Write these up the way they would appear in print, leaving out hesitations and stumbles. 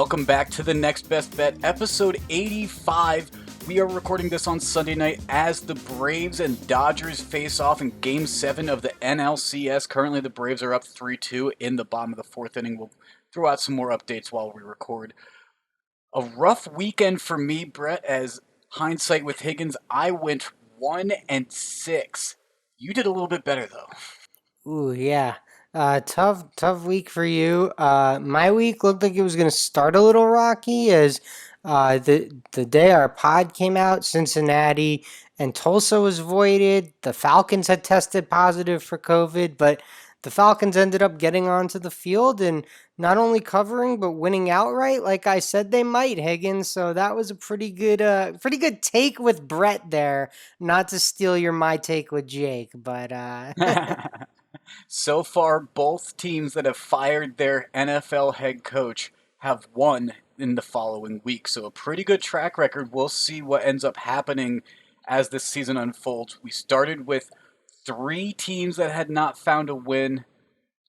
welcome back to the Next Best Bet, episode 85. We are recording this on Sunday night as the Braves and Dodgers face off in Game 7 of the NLCS. Currently, the Braves are up 3-2 in the bottom of the fourth inning. We'll throw out some more updates while we record. A rough weekend for me, Brett, as hindsight with Higgins, I went 1-6. You did a little bit better, though. Ooh, yeah. Tough week for you. My week looked like it was going to start a little rocky as the day our pod came out, Cincinnati and Tulsa was voided. The Falcons had tested positive for COVID, but the Falcons ended up getting onto the field and not only covering but winning outright, like I said they might, Higgins. So that was a pretty good take with Brett there. Not to steal my take with Jake, but So far, both teams that have fired their NFL head coach have won in the following week. So a pretty good track record. We'll see what ends up happening as this season unfolds. We started with 3 teams that had not found a win.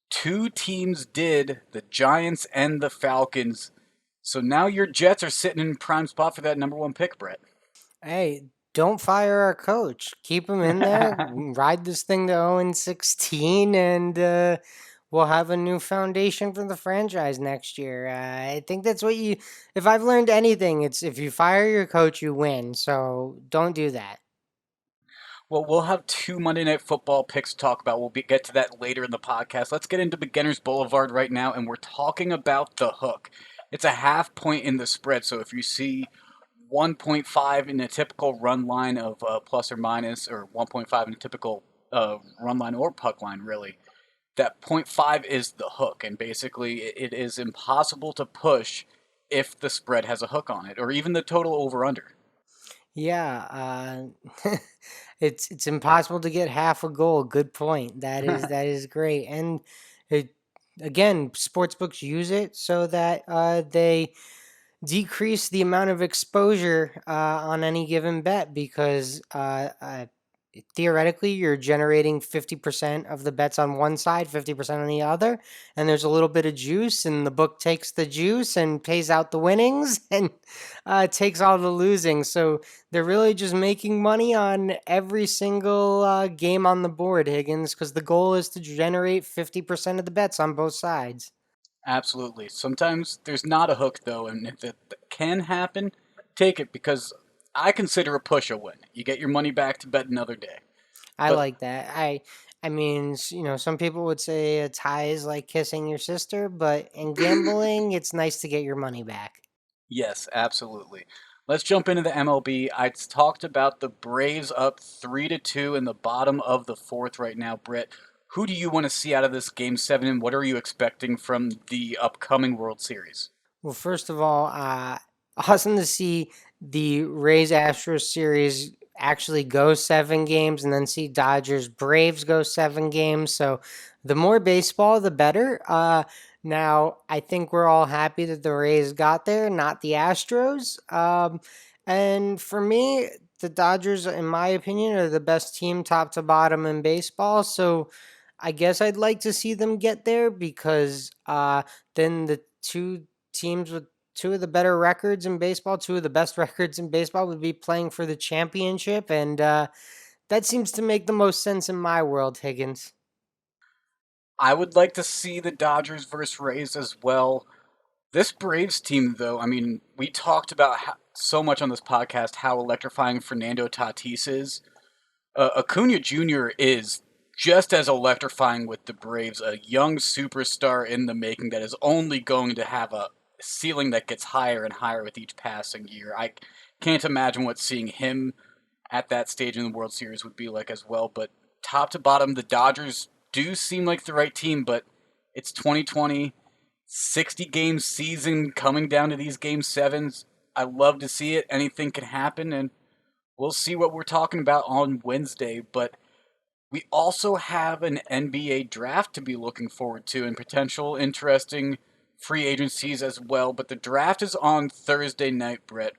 2 teams did, the Giants and the Falcons. So now your Jets are sitting in prime spot for that number 1 pick, Brett. hey, don't fire our coach. Keep him in there. Ride this thing to 0-16, and we'll have a new foundation for the franchise next year. I think that's what you. If I've learned anything, it's if you fire your coach, you win. So don't do that. Well, we'll have 2 Monday Night Football picks to talk about. We'll get to that later in the podcast. Let's get into Beginner's Boulevard right now, and we're talking about the hook. It's a half point in the spread, so if you see 1.5 in a typical run line of plus or minus, or 1.5 in a typical run line or puck line, really, that 0.5 is the hook, and basically it is impossible to push if the spread has a hook on it, or even the total over-under. Yeah, it's impossible to get half a goal. Good point. That is great. And it, again, sportsbooks use it so that they decrease the amount of exposure on any given bet because theoretically you're generating 50% of the bets on one side, 50% on the other, and there's a little bit of juice, and the book takes the juice and pays out the winnings and takes all the losing. So they're really just making money on every single game on the board, Higgins, because the goal is to generate 50% of the bets on both sides. Absolutely. Sometimes there's not a hook, though, and if it can happen, take it because I consider a push a win. You get your money back to bet another day. I But like that. I mean, some people would say a tie is like kissing your sister, but in gambling, it's nice to get your money back. yes, absolutely. Let's jump into the MLB. I talked about the Braves up 3-2 in the bottom of the fourth right now, Britt. Who do you want to see out of this Game 7, and what are you expecting from the upcoming World Series? Well, first of all, awesome to see the Rays Astros series actually go 7 games and then see Dodgers Braves go 7 games. So the more baseball, the better. Now, I think we're all happy that the Rays got there, not the Astros. And for me, the Dodgers, in my opinion, are the best team top to bottom in baseball. So I guess I'd like to see them get there because then the two teams with two of the better records in baseball, two of the best records in baseball would be playing for the championship. And that seems to make the most sense in my world, Higgins. I would like to see the Dodgers versus Rays as well. This Braves team, though, I mean, we talked about so much on this podcast how electrifying Fernando Tatis is. Acuna Jr. is just as electrifying with the Braves, a young superstar in the making that is only going to have a ceiling that gets higher and higher with each passing year. I can't imagine what seeing him at that stage in the World Series would be like as well. But top to bottom, the Dodgers do seem like the right team, but it's 2020, 60-game season coming down to these Game 7s. I love to see it. Anything can happen, and we'll see what we're talking about on Wednesday. But we also have an NBA draft to be looking forward to and potential interesting free agencies as well. But the draft is on Thursday night, Brett.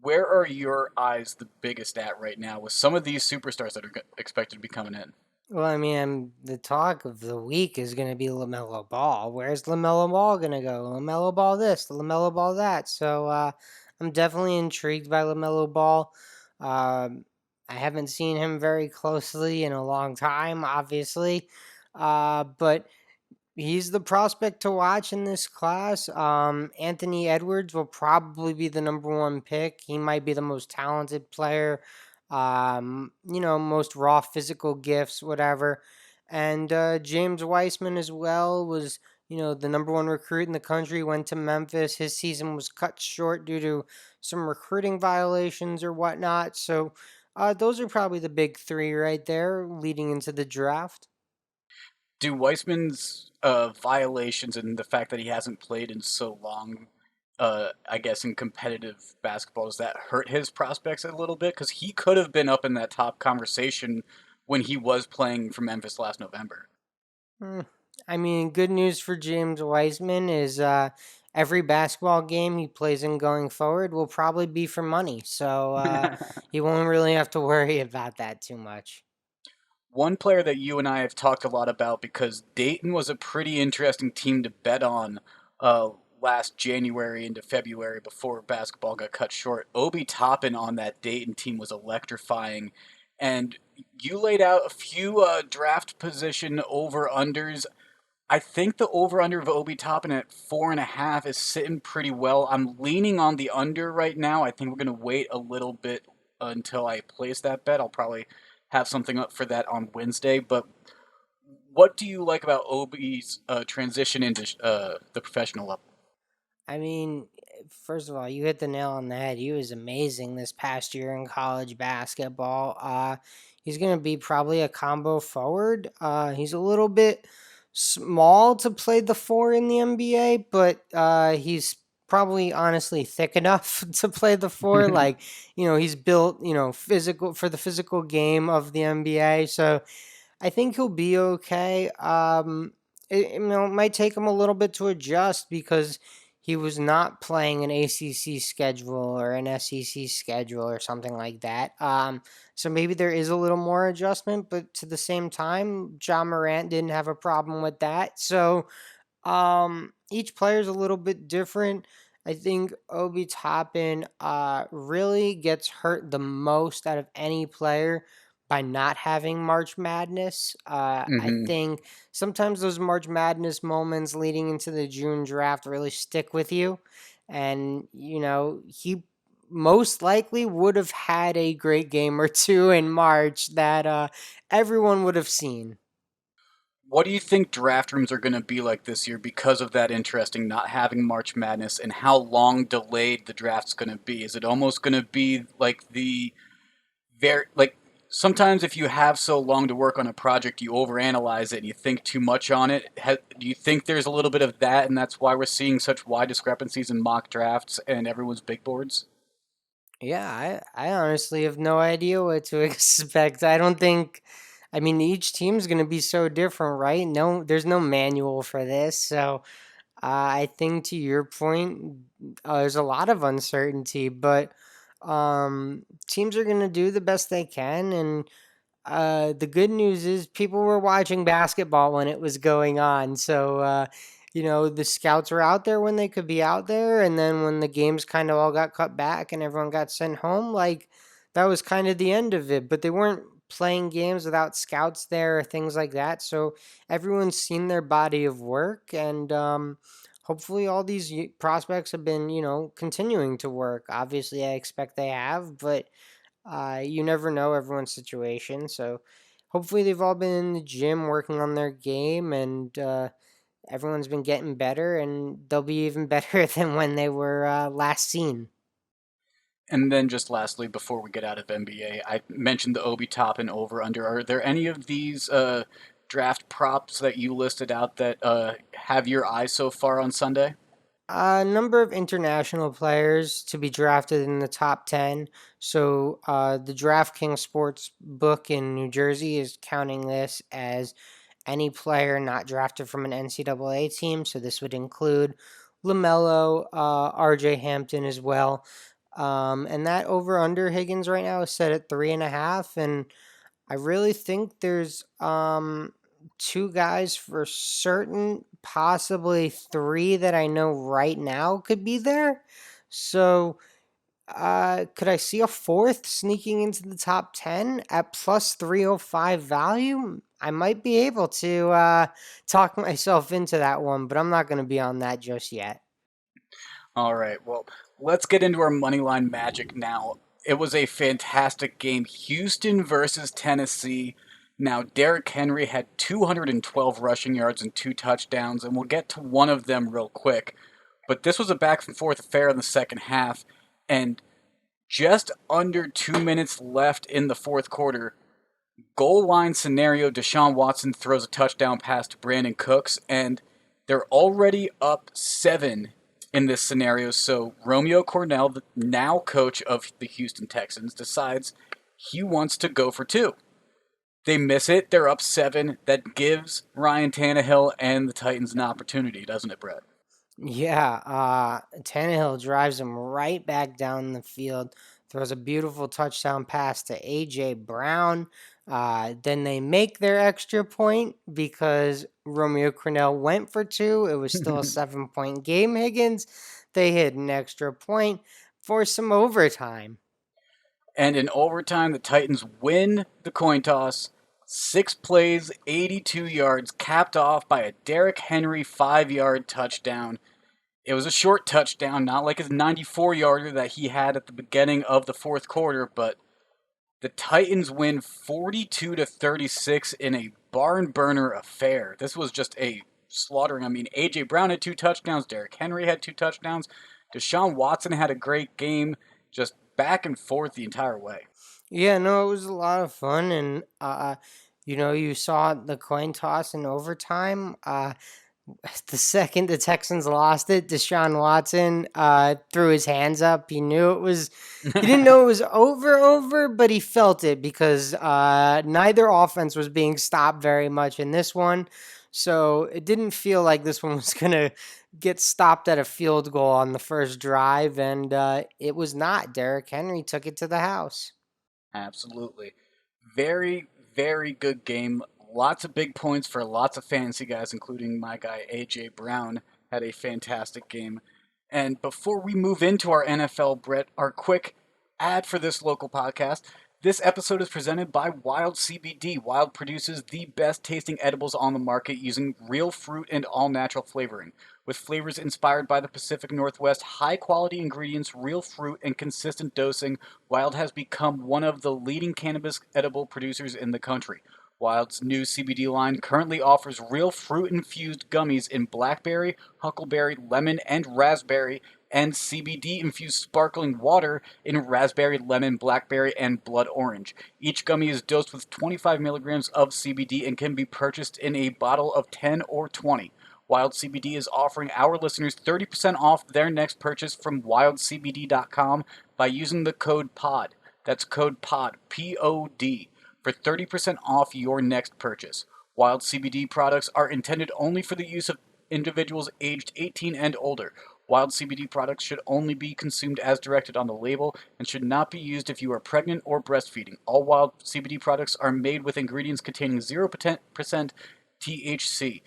Where are your eyes the biggest at right now with some of these superstars that are expected to be coming in? Well, I mean, the talk of the week is going to be LaMelo Ball. Where's LaMelo Ball going to go? LaMelo Ball this, LaMelo Ball that. So I'm definitely intrigued by LaMelo Ball. Um, I haven't seen him very closely in a long time, obviously. But he's the prospect to watch in this class. Anthony Edwards will probably be the number one pick. He might be the most talented player, most raw physical gifts, whatever. And James Weissman as well was, the number one recruit in the country, went to Memphis. His season was cut short due to some recruiting violations or whatnot. So those are probably the big three right there leading into the draft. Do Weissman's violations and the fact that he hasn't played in so long, I guess in competitive basketball, does that hurt his prospects a little bit? Because he could have been up in that top conversation when he was playing for Memphis last November. Mm, I mean, good news for James Wiseman is every basketball game he plays in going forward will probably be for money. So he won't really have to worry about that too much. One player that you and I have talked a lot about because Dayton was a pretty interesting team to bet on uh, last January into February before basketball got cut short. Obi Toppin on that Dayton team was electrifying. And you laid out a few draft position over unders. I think the over under of Obi Toppin at 4.5 is sitting pretty well. I'm leaning on the under right now. I think we're going to wait a little bit until I place that bet. I'll probably have something up for that on Wednesday. But what do you like about Obi's transition into the professional level? I mean, first of all, you hit the nail on the head. He was amazing this past year in college basketball. He's going to be probably a combo forward. He's a little bit small to play the four in the NBA, but he's probably honestly thick enough to play the four. Like, he's built, physical for the physical game of the NBA. So I think he'll be okay. It might take him a little bit to adjust because he was not playing an ACC schedule or an SEC schedule or something like that. So maybe there is a little more adjustment, but to the same time, John Morant didn't have a problem with that. So each player is a little bit different. I think Obi Toppin really gets hurt the most out of any player by not having March Madness. I Hmm. think sometimes those March Madness moments leading into the June draft really stick with you. And, he most likely would have had a great game or two in March that everyone would have seen. What do you think draft rooms are going to be like this year because of that interesting not having March Madness and how long delayed the draft's going to be? Is it almost going to be like the very like sometimes if you have so long to work on a project, you overanalyze it and you think too much on it. Do you think there's a little bit of that, and that's why we're seeing such wide discrepancies in mock drafts and everyone's big boards? Yeah, I honestly have no idea what to expect. I don't think, I mean, each team's going to be so different, right? No, there's no manual for this. So I think to your point, there's a lot of uncertainty, but teams are going to do the best they can. And the good news is people were watching basketball when it was going on. So, the scouts were out there when they could be out there. And then when the games kind of all got cut back and everyone got sent home, like that was kind of the end of it. But they weren't playing games without scouts there or things like that. So everyone's seen their body of work. And, hopefully all these prospects have been, continuing to work. Obviously, I expect they have, but you never know everyone's situation. So hopefully they've all been in the gym working on their game and everyone's been getting better and they'll be even better than when they were last seen. And then just lastly, before we get out of NBA, I mentioned the Obi Top and over under. Are there any of these draft props that you listed out that have your eye so far on Sunday? A number of international players to be drafted in the top 10. So the DraftKings Sports book in New Jersey is counting this as any player not drafted from an NCAA team. So this would include LaMelo, RJ Hampton as well. And that over under Higgins right now is set at 3.5. And I really think there's two guys for certain, possibly three that I know right now could be there. So, could I see a fourth sneaking into the top 10 at plus 305 value? I might be able to talk myself into that one, but I'm not going to be on that just yet. All right, well, let's get into our moneyline magic now. It was a fantastic game. Houston versus Tennessee. Now, Derrick Henry had 212 rushing yards and two touchdowns, and we'll get to one of them real quick. But this was a back and forth affair in the second half, and just under 2 minutes left in the fourth quarter, goal line scenario, Deshaun Watson throws a touchdown pass to Brandon Cooks, and they're already up 7 in this scenario. So Romeo Cornell, the now coach of the Houston Texans, decides he wants to go for two. They miss it. They're up 7. That gives Ryan Tannehill and the Titans an opportunity, doesn't it, Brett? Yeah, Tannehill drives him right back down the field, throws a beautiful touchdown pass to AJ Brown. Then they make their extra point because Romeo Crennel went for two. It was still a 7 point game. Higgins, they hit an extra point for some overtime. And in overtime, the Titans win the coin toss. 6 plays, 82 yards, capped off by a Derrick Henry 5 yard touchdown. It was a short touchdown, not like his 94 yarder that he had at the beginning of the fourth quarter, but the Titans win 42 to 36 in a barn burner affair. This was just a slaughtering. I mean, AJ Brown had two touchdowns, Derrick Henry had two touchdowns, Deshaun Watson had a great game, just back and forth the entire way. Yeah, no, it was a lot of fun, and you saw the coin toss in overtime. The second the Texans lost it, Deshaun Watson threw his hands up. He knew it was. He didn't know it was over, but he felt it because neither offense was being stopped very much in this one. So it didn't feel like this one was gonna get stopped at a field goal on the first drive, and it was not. Derrick Henry took it to the house. Absolutely. Very, very good game. Lots of big points for lots of fantasy guys, including my guy AJ Brown, had a fantastic game. And before we move into our NFL, Brett, our quick ad for this local podcast. This episode is presented by Wild CBD. Wild produces the best tasting edibles on the market using real fruit and all natural flavoring. With flavors inspired by the Pacific Northwest, high quality ingredients, real fruit, and consistent dosing, Wild has become one of the leading cannabis edible producers in the country. Wild's new CBD line currently offers real fruit infused gummies in blackberry, huckleberry, lemon, and raspberry, and CBD infused sparkling water in raspberry, lemon, blackberry, and blood orange. Each gummy is dosed with 25 milligrams of CBD and can be purchased in a bottle of 10 or 20. Wild CBD is offering our listeners 30% off their next purchase from wildcbd.com by using the code POD. That's code POD, P O D, for 30% off your next purchase. Wild CBD products are intended only for the use of individuals aged 18 and older. Wild CBD products should only be consumed as directed on the label and should not be used if you are pregnant or breastfeeding. All Wild CBD products are made with ingredients containing 0% THC.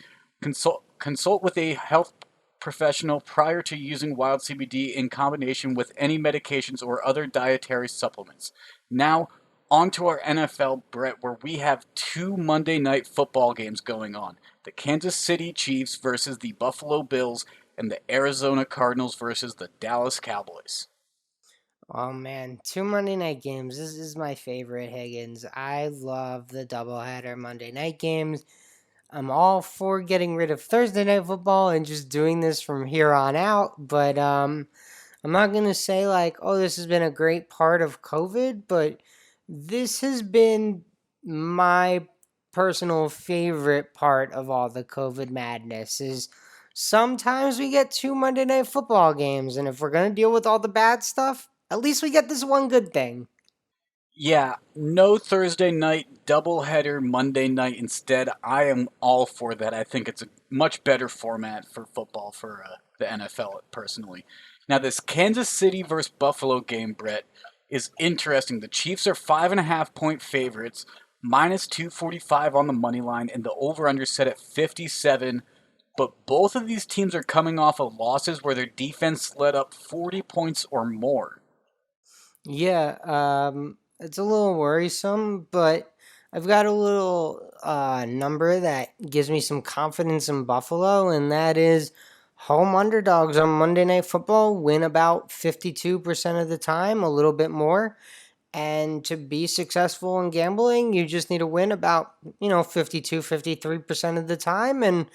Consult with a health professional prior to using Wild CBD in combination with any medications or other dietary supplements. Now, on to our NFL, Brett, where we have two Monday night football games going on. The Kansas City Chiefs versus the Buffalo Bills, and the Arizona Cardinals versus the Dallas Cowboys. Oh man, two Monday night games. This is my favorite, Higgins. I love the doubleheader Monday night games. I'm all for getting rid of Thursday night football and just doing this from here on out, but I'm not going to say like, oh, this has been a great part of COVID, but this has been my personal favorite part of all the COVID madness is sometimes we get two Monday night football games, and if we're going to deal with all the bad stuff, at least we get this one good thing. Yeah, no Thursday night doubleheader Monday night instead. I am all for that. I think it's a much better format for football for the NFL personally. Now, this Kansas City versus Buffalo game, Brett, is interesting. The Chiefs are 5.5 point favorites. minus 245 on the money line, and the over/under set at 57. But both of these teams are coming off of losses where their defense let up 40 points or more. Yeah, it's a little worrisome, but I've got a little number that gives me some confidence in Buffalo, and that is home underdogs on Monday Night Football win about 52% of the time, a little bit more. And to be successful in gambling, you just need to win about, 52, 53% of the time. And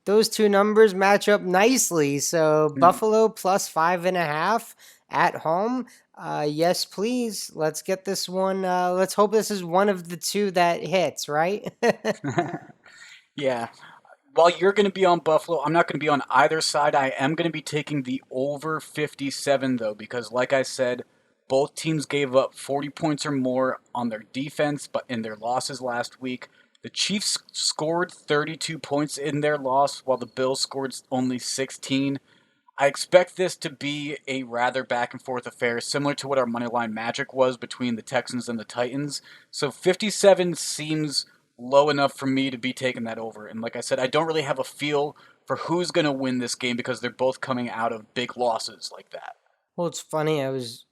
those two numbers match up nicely. So Buffalo plus 5.5 at home. Yes, please. Let's get this one. Let's hope this is one of the two that hits, right? Yeah. While you're going to be on Buffalo, I'm not going to be on either side. I am going to be taking the over 57, though, because, like I said, both teams gave up 40 points or more on their defense, but in their losses last week. The Chiefs scored 32 points in their loss, while the Bills scored only 16. I expect this to be a rather back and forth affair, similar to what our moneyline magic was between the Texans and the Titans. So 57 seems low enough for me to be taking that over. And like I said, I don't really have a feel for who's going to win this game because they're both coming out of big losses like that. Well, it's funny. I was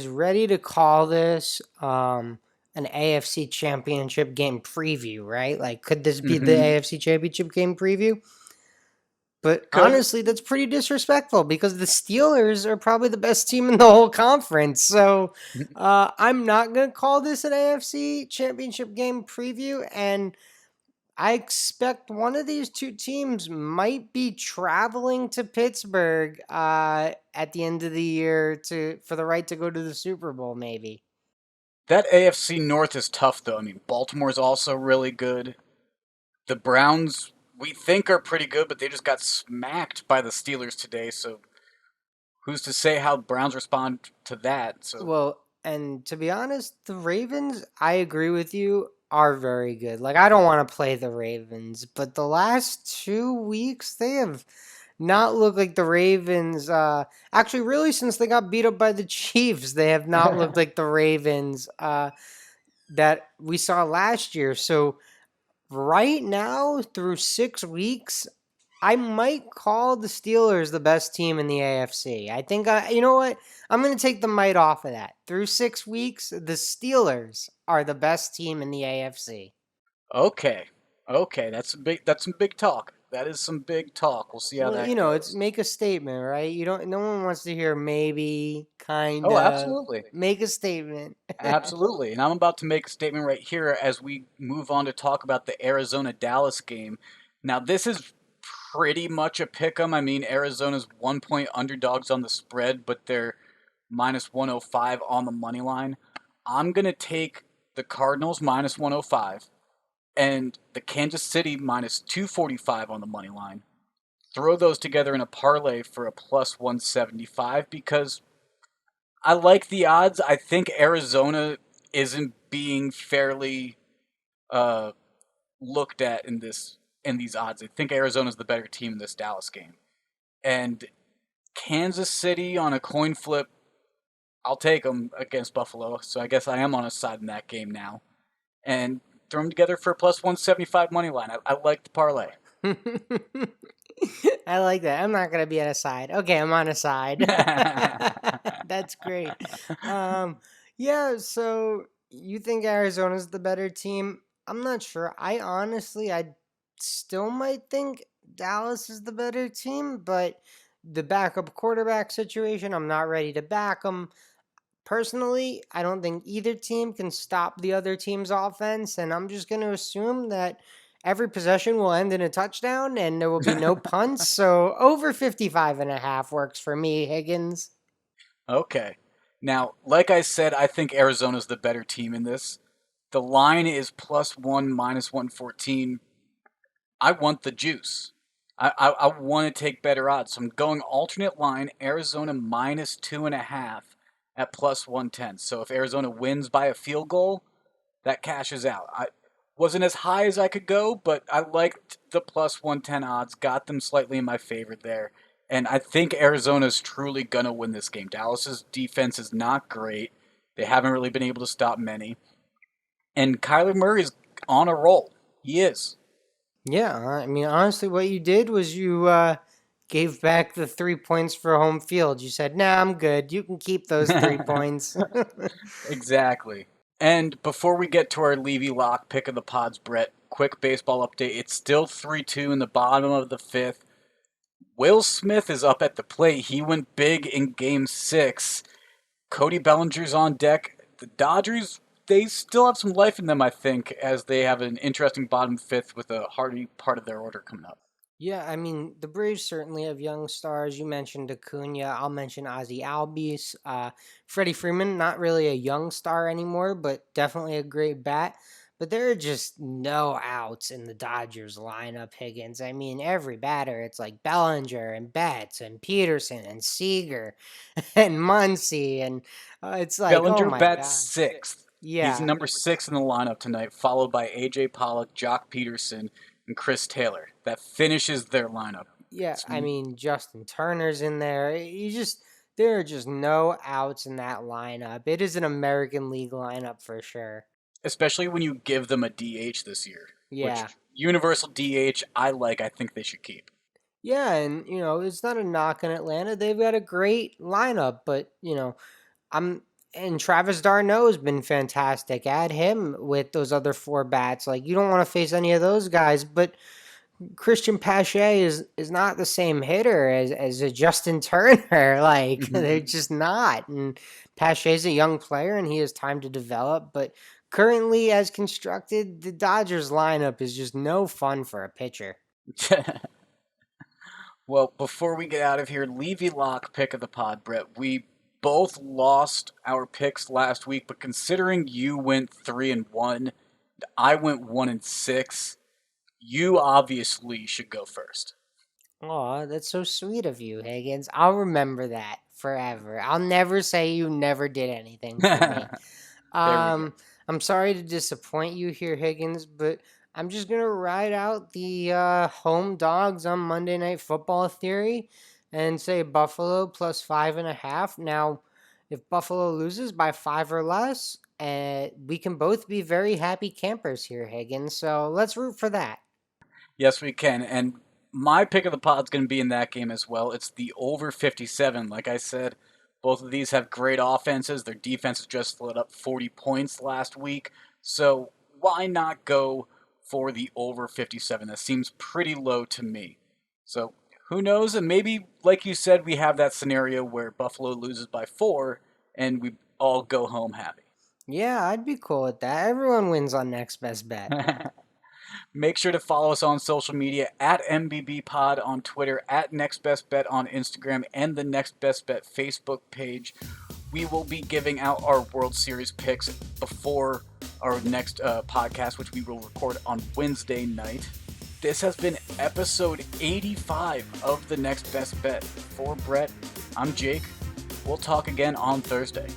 ready to call this an AFC Championship game preview, right? Like, could this be the Mm-hmm. AFC Championship game preview? But Could. honestly, that's pretty disrespectful because the Steelers are probably the best team in the whole conference. So I'm not going to call this an AFC Championship game preview. And I expect one of these two teams might be traveling to Pittsburgh at the end of the year to for the right to go to the Super Bowl, maybe. That AFC North is tough, though. I mean, Baltimore's also really good. The Browns, we think, are pretty good, but they just got smacked by the Steelers today, so who's to say how Browns respond to that? So, Well, and to be honest, the Ravens, I agree with you, are very good. Like, I don't want to play the Ravens, but the last 2 weeks, they have not looked like the Ravens. Actually, really, since they got beat up by the Chiefs, they have not looked like the Ravens that we saw last year. So, right now, through 6 weeks, I might call the Steelers the best team in the AFC. I think, you know what? I'm going to take the might off of that. Through 6 weeks, the Steelers are the best team in the AFC. okay. Okay, that's some big talk. That is some big talk. We'll see how Well, that it's goes. make a statement, right? You don't. No one wants to hear maybe, Oh, kinda. absolutely. Make a statement. Absolutely. And I'm about to make a statement right here as we move on to talk about the Arizona Dallas game. Now, this is pretty much a pick 'em. I mean, Arizona's 1 point underdogs on the spread, but they're minus 105 on the money line. I'm going to take the Cardinals minus 105 and the Kansas City minus 245 on the money line. Throw those together in a parlay for a plus 175 because I like the odds. I think Arizona isn't being fairly uh, looked at in these odds. I think Arizona's the better team in this Dallas game. And Kansas City on a coin flip, I'll take them against Buffalo. So I guess I am on a side in that game now. And throw them together for a plus 175 money line. I like the parlay. I like that. I'm not gonna be on a side. Okay, I'm on a side. That's great. Um, yeah. So you think Arizona's the better team? I'm not sure. I still might think Dallas is the better team, but the backup quarterback situation, I'm not ready to back them. Personally, I don't think either team can stop the other team's offense, and I'm just going to assume that every possession will end in a touchdown and there will be no punts. So over 55.5 works for me, Higgins. Okay. Now, like I said, I think Arizona's the better team in this. The line is plus one, minus 114. I want the juice. I want to take better odds. So I'm going alternate line, Arizona minus 2.5 at plus 110. So if Arizona wins by a field goal, that cashes out. I wasn't as high as I could go, but I liked the plus 110 odds, got them slightly in my favor there. And I think Arizona's truly going to win this game. Dallas's defense is not great. They haven't really been able to stop many. And Kyler Murray's on a roll. He is. Yeah, I mean, honestly, what you did was you gave back the 3 points for home field. You said, "Nah, I'm good. You can keep those 3 points." Exactly. And before we get to our Levy Lock pick of the pods, Brett, quick baseball update. It's still 3-2 in the bottom of the fifth. Will Smith is up at the plate. He went big in game 6. Cody Bellinger's on deck. The Dodgers, they still have some life in them, I think, as they have an interesting bottom fifth with a hardy part of their order coming up. Yeah, I mean, the Braves certainly have young stars. You mentioned Acuna. I'll mention Ozzy Albies. Freddie Freeman, not really a young star anymore, but definitely a great bat. But there are just no outs in the Dodgers lineup, Higgins. I mean, every batter, it's like Bellinger and Betts and Peterson and Seager and Muncy. And it's like, oh Bellinger my bats God. 6th. He's Yeah. number 6 in the lineup tonight, followed by A.J. Pollock, Jock Peterson, and Chris Taylor. That finishes their lineup. Yeah, It's I mean Justin Turner's in there. There are just no outs in that lineup. It is an American League lineup for sure. especially when you give them a DH this year, Yeah. which universal DH I like. I think they should keep. Yeah, and it's not a knock on Atlanta. They've got a great lineup, but I'm and Travis d'Arnaud has been fantastic. Add him with those other four bats. Like you don't want to face any of those guys, but Christian Pache is not the same hitter as a Justin Turner. Like they're just not. And Pache's a young player and he has time to develop. But currently, as constructed, the Dodgers lineup is just no fun for a pitcher. Well, before we get out of here, Levy Lock pick of the pod, Brett. We both lost our picks last week, but considering you went 3-1, I went 1-6. You obviously should go first. Aw, that's so sweet of you, Higgins. I'll remember that forever. I'll never say you never did anything for me. There we go. Um, I'm sorry to disappoint you here, Higgins, but I'm just gonna ride out the home dogs on Monday Night Football theory and say Buffalo plus 5.5. Now, if Buffalo loses by 5 or less, we can both be very happy campers here, Higgins. So let's root for that. Yes, we can. And my pick of the pod's going to be in that game as well. It's the over 57. Like I said, both of these have great offenses. Their defenses just lit up 40 points last week. So why not go for the over 57? That seems pretty low to me. So who knows? And maybe, like you said, we have that scenario where Buffalo loses by 4 and we all go home happy. Yeah, I'd be cool with that. Everyone wins on next best bet. Make sure to follow us on social media at MBB Pod on Twitter, at Next Best Bet on Instagram, and the Next Best Bet Facebook page. We will be giving out our World Series picks before our next podcast, which we will record on Wednesday night. This has been episode 85 of the Next Best Bet. For Brett, I'm Jake. We'll talk again on Thursday.